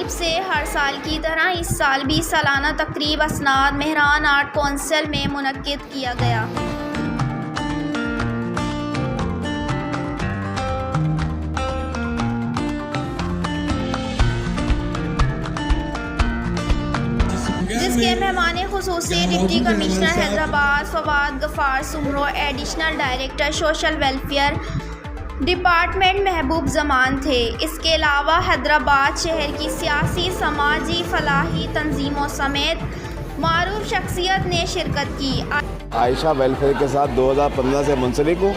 जानिब से हर साल की तरह इस साल भी सालाना तकरीब असनाद मेहरान आर्ट कौंसिल में मुनक्किद किया गया। जिसके मेहमान खुसूसी deputy commissioner Hyderabad Fawad Ghaffar Soomro, additional director social welfare department Mehboob Zaman थे। इसके अलावा हैदराबाद शहर की सियासी समाजी फलाही तंजीमों समेत मारूफ शख्सियत ने शिरकत की। आयशा वेलफेयर के साथ 2015 से मुंसलिक हूँ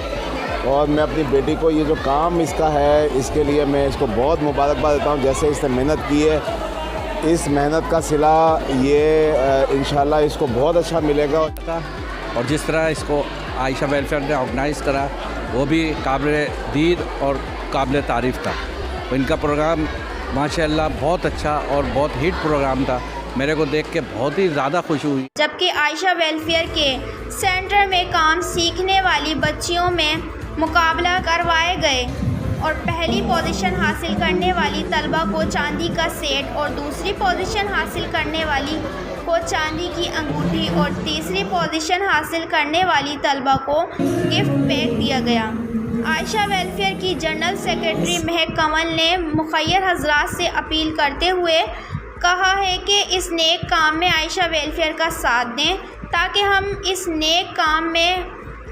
और मैं अपनी बेटी को ये जो काम इसका है इसके लिए मैं इसको बहुत मुबारकबाद देता हूँ। जैसे इसने मेहनत की है, इस मेहनत का सिला ये इंशाल्लाह इसको बहुत अच्छा मिलेगा। और जिस तरह इसको आयशा वेलफेयर ने ऑर्गेनाइज़ करा वो भी काबिल दीद और काबिल तारीफ़ था। तो इनका प्रोग्राम माशाअल्लाह बहुत अच्छा और बहुत हिट प्रोग्राम था। मेरे को देख के बहुत ही ज़्यादा खुशी हुई। जबकि आयशा वेलफेयर के सेंटर में काम सीखने वाली बच्चियों में मुकाबला करवाए गए और पहली पोजीशन हासिल करने वाली तलबा को चांदी का सेट और दूसरी पोजीशन हासिल करने वाली को चांदी की अंगूठी और तीसरी पोजीशन हासिल करने वाली तलबा को गिफ्ट पैक दिया गया। आयशा वेलफेयर की जनरल सेक्रेटरी महक कमल ने मुखय्यर हजरात से अपील करते हुए कहा है कि इस नेक काम में आयशा वेलफेयर का साथ दें ताकि हम इस नेक काम में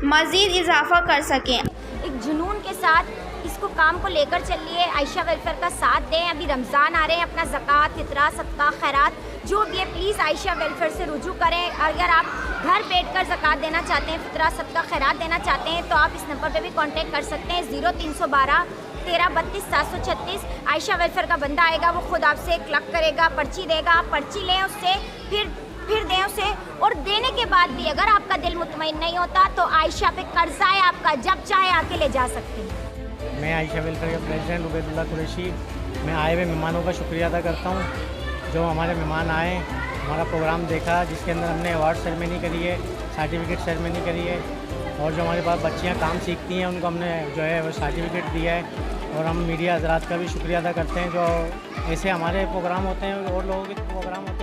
मज़ीद इजाफा कर सकें। एक जुनून के साथ इसको काम को लेकर चलिए, आयशा वेलफेयर का साथ दें। अभी रमज़ान आ रहे हैं, अपना ज़कात, फितरा, सदका, खैरात जो भी है प्लीज़ आयशा वेलफेयर से रुजू करें। अगर आप घर बैठकर ज़कात देना चाहते हैं, फितरा, सदका, खैरात देना चाहते हैं तो आप इस नंबर पे भी कांटेक्ट कर सकते हैं 0312 1332 736। आयशा वेलफेयर का बंदा आएगा, वो खुद आपसे क्लक करेगा, पर्ची देगा, आप पर्ची लें उससे, फिर दें उसे। और देने के बाद भी अगर आपका दिल मुतमईन नहीं होता तो आयशा पे कर्जा है आपका, जब चाहे आके ले जा सकते हैं। मैं आयशा वेलफेयर के प्रेसिडेंट उबैदुल्लाह कुरैशी, मैं आए हुए मेहमानों का शुक्रिया अदा करता हूँ। जो हमारे मेहमान आए, हमारा प्रोग्राम देखा जिसके अंदर हमने अवार्ड सेरेमनी करी है, सर्टिफिकेट सेरेमनी करी है और जो हमारे पास बच्चियाँ काम सीखती हैं उनको हमने जो है वो सर्टिफिकेट दिया है। और हम मीडिया हजरात का भी शुक्रिया अदा करते हैं जो ऐसे हमारे प्रोग्राम होते हैं और लोगों के प्रोग्राम होते हैं।